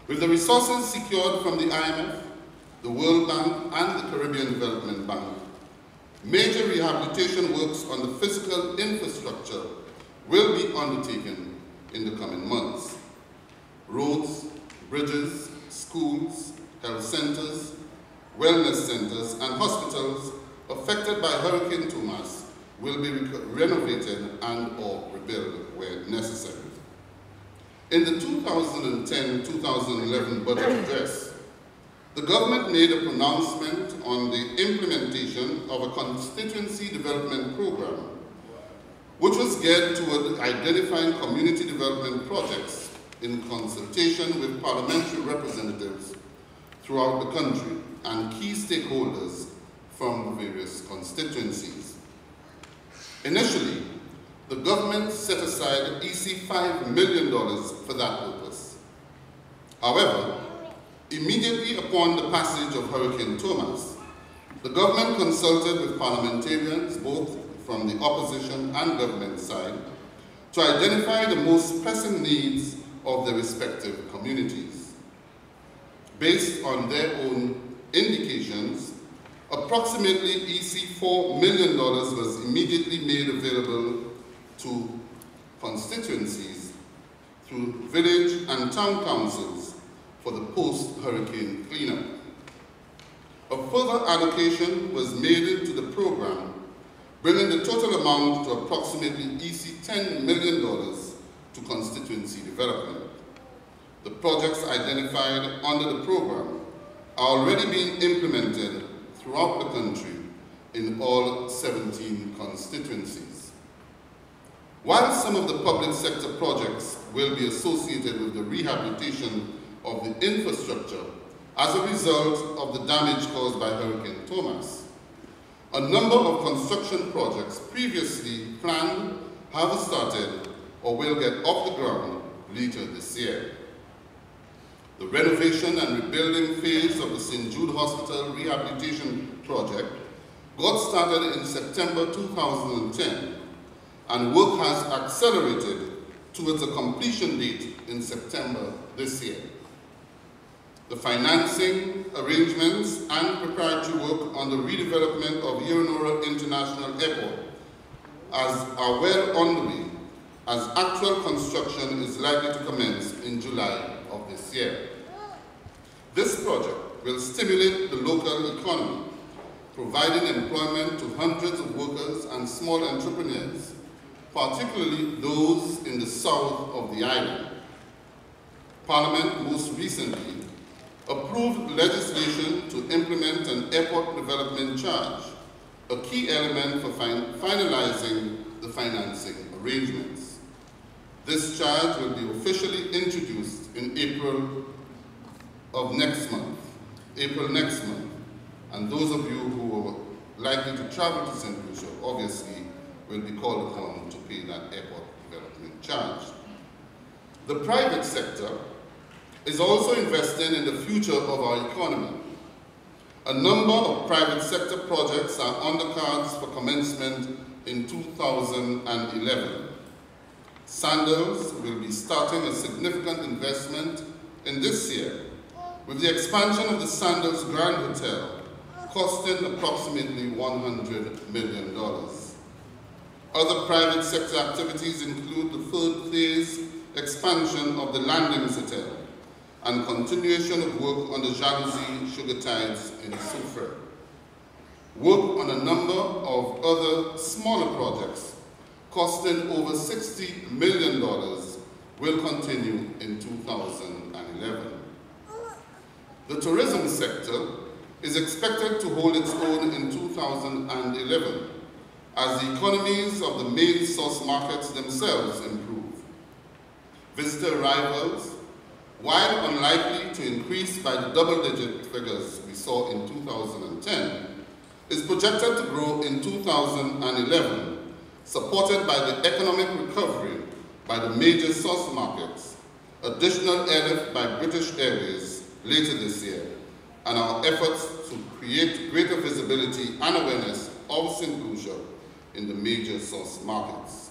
With the resources secured from the IMF, the World Bank, and the Caribbean Development Bank, major rehabilitation works on the physical infrastructure will be undertaken in the coming months. Roads, bridges, schools, health centers, wellness centers, and hospitals affected by Hurricane Tomas will be renovated and/or rebuilt where necessary. In the 2010-2011 budget address, the government made a pronouncement on the implementation of a constituency development program, which was geared toward identifying community development projects in consultation with parliamentary representatives throughout the country and key stakeholders from the various constituencies. Initially, the government set aside $5 million for that purpose. However, immediately upon the passage of Hurricane Tomas, the government consulted with parliamentarians, both from the opposition and government side, to identify the most pressing needs of the respective communities. Based on their own indications, approximately $4 million was immediately made available to constituencies through village and town councils for the post-hurricane cleanup. A further allocation was made to the program, bringing the total amount to approximately $10 million to constituency development. The projects identified under the program are already being implemented throughout the country in all 17 constituencies. While some of the public sector projects will be associated with the rehabilitation of the infrastructure as a result of the damage caused by Hurricane Tomas, a number of construction projects previously planned have started or will get off the ground later this year. The renovation and rebuilding phase of the St. Jude Hospital Rehabilitation Project got started in September 2010, and work has accelerated towards a completion date in September this year. The financing arrangements and preparatory work on the redevelopment of Yeronora International Airport are well on the way, as actual construction is likely to commence in July of this year. This project will stimulate the local economy, providing employment to hundreds of workers and small entrepreneurs, particularly those in the south of the island. Parliament most recently approved legislation to implement an airport development charge, a key element for finalizing the financing arrangements. This charge will be officially introduced in April next month, and those of you who are likely to travel to St. Lucia obviously will be called upon to pay that airport development charge. The private sector is also investing in the future of our economy. A number of private sector projects are on the cards for commencement in 2011. Sandals will be starting a significant investment in this year, with the expansion of the Sandals Grand Hotel costing approximately $100 million. Other private sector activities include the third phase expansion of the Landings Hotel and continuation of work on the Jalousie Sugar Tides in Soufrière. Work on a number of other smaller projects costing over $60 million will continue in 2011. The tourism sector is expected to hold its own in 2011 as the economies of the main source markets themselves improve. Visitor arrivals, while unlikely to increase by the double-digit figures we saw in 2010, is projected to grow in 2011, supported by the economic recovery by the major source markets, additional airlift by British Airways later this year, and our efforts to create greater visibility and awareness of St. Lucia in the major source markets.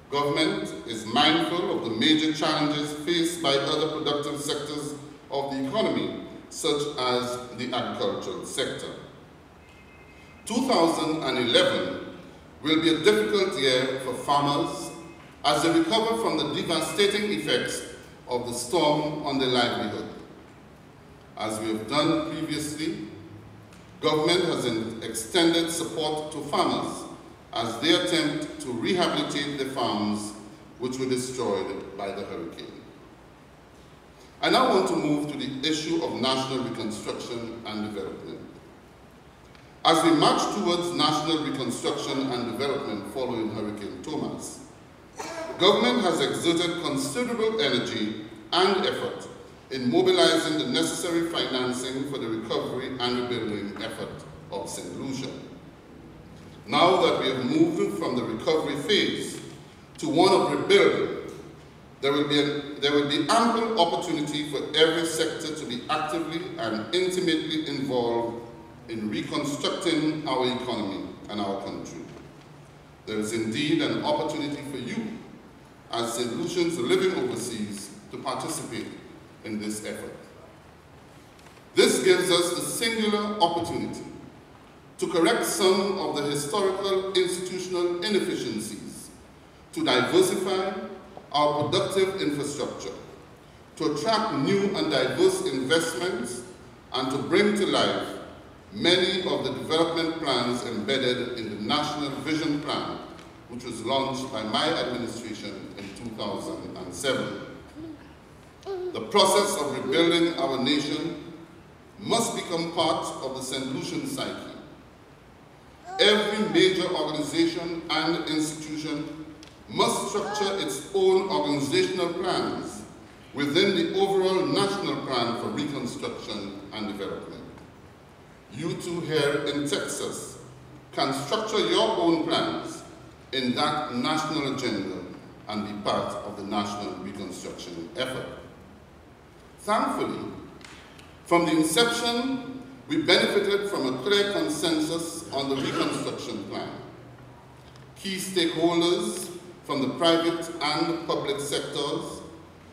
Government is mindful of the major challenges faced by other productive sectors of the economy, such as the agricultural sector. 2011 will be a difficult year for farmers as they recover from the devastating effects of the storm on their livelihood. As we have done previously, government has extended support to farmers as they attempt to rehabilitate their farms which were destroyed by the hurricane. I now want to move to the issue of national reconstruction and development. As we march towards national reconstruction and development following Hurricane Tomas, government has exerted considerable energy and effort in mobilizing the necessary financing for the recovery and rebuilding effort of St. Lucia. Now that we have moved from the recovery phase to one of rebuilding, there will be ample opportunity for every sector to be actively and intimately involved in reconstructing our economy and our country. There is indeed an opportunity for you as St. Lucians living overseas to participate in this effort. This gives us the singular opportunity to correct some of the historical institutional inefficiencies, to diversify our productive infrastructure, to attract new and diverse investments, and to bring to life many of the development plans embedded in the National Vision Plan, which was launched by my administration in 2007. The process of rebuilding our nation must become part of the St. Lucian psyche. Every major organization and institution must structure its own organizational plans within the overall national plan for reconstruction and development. You too here in Texas can structure your own plans in that national agenda and be part of the national reconstruction effort. Thankfully, from the inception, we benefited from a clear consensus on the reconstruction plan. Key stakeholders from the private and public sectors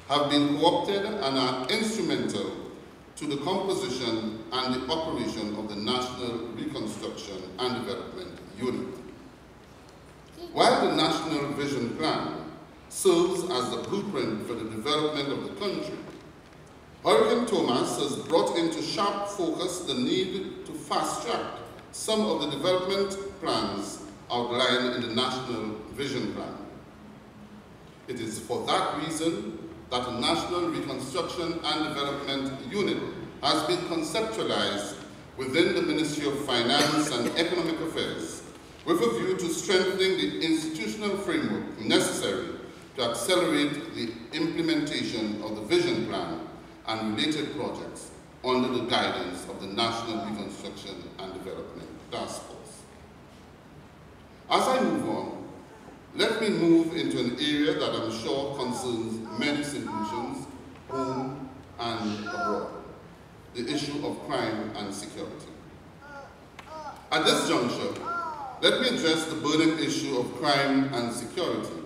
have been co-opted and are instrumental to the composition and the operation of the National Reconstruction and Development Unit. While the National Vision Plan serves as the blueprint for the development of the country, Hurricane Tomas has brought into sharp focus the need to fast-track some of the development plans outlined in the National Vision Plan. It is for that reason that the National Reconstruction and Development Unit has been conceptualized within the Ministry of Finance and Economic Affairs with a view to strengthening the institutional framework necessary to accelerate the implementation of the Vision Plan and related projects under the guidance of the National Reconstruction and Development Task Force. As I move on, let me move into an area that I'm sure concerns many St. Lucians, home and abroad, the issue of crime and security. At this juncture, let me address the burning issue of crime and security,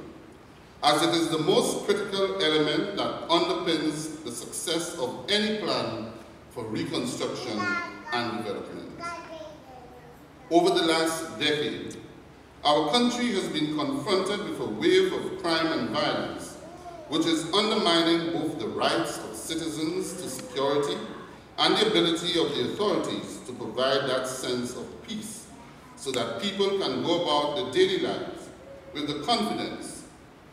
as it is the most critical element that underpins the success of any plan for reconstruction and development. Over the last decade, our country has been confronted with a wave of crime and violence, which is undermining both the rights of citizens to security and the ability of the authorities to provide that sense of peace so that people can go about their daily lives with the confidence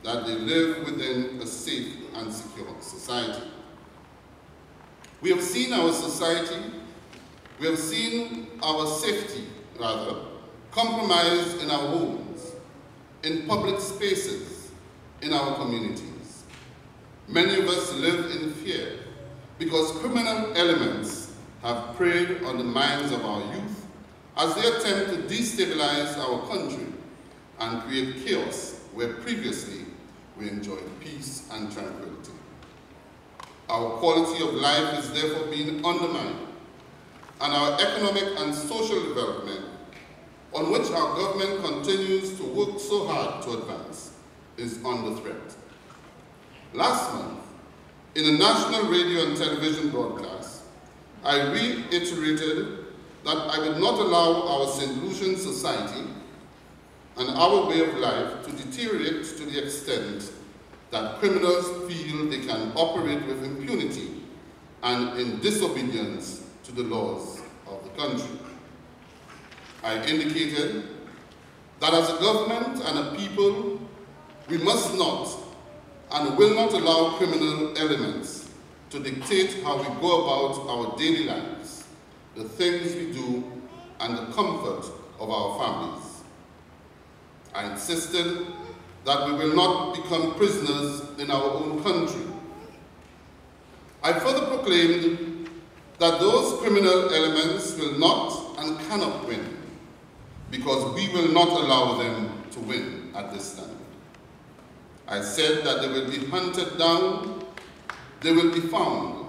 that they live within a safe and secure society. We have seen our safety, compromised in our homes, in public spaces, in our communities. Many of us live in fear because criminal elements have preyed on the minds of our youth as they attempt to destabilize our country and create chaos where previously we enjoyed peace and tranquility. Our quality of life is therefore being undermined, and our economic and social development, on which our government continues to work so hard to advance, is under threat. Last month, in a national radio and television broadcast, I reiterated that I would not allow our St. Lucian society and our way of life to deteriorate to the extent that criminals feel they can operate with impunity and in disobedience to the laws of the country. I indicated that as a government and a people, we must not and will not allow criminal elements to dictate how we go about our daily lives, the things we do, and the comfort of our families. I insisted that we will not become prisoners in our own country. I further proclaimed that those criminal elements will not and cannot win, because we will not allow them to win at this time. I said that they will be hunted down, they will be found,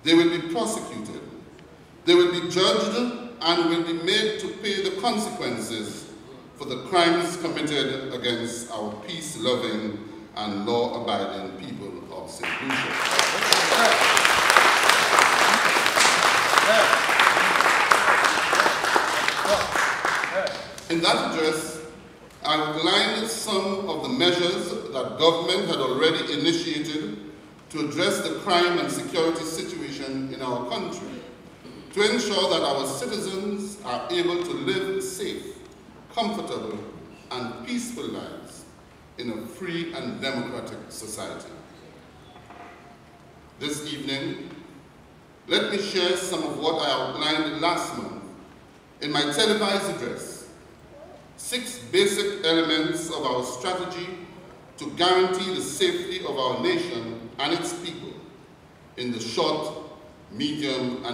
they will be prosecuted, they will be judged, and will be made to pay the consequences for the crimes committed against our peace-loving and law-abiding people of St. Lucia. In that address, I outlined some of the measures that government had already initiated to address the crime and security situation in our country, to ensure that our citizens are able to live safe, comfortable, and peaceful lives in a free and democratic society. This evening, let me share some of what I outlined last month in my televised address: 6 basic elements of our strategy to guarantee the safety of our nation and its people in the short, medium, and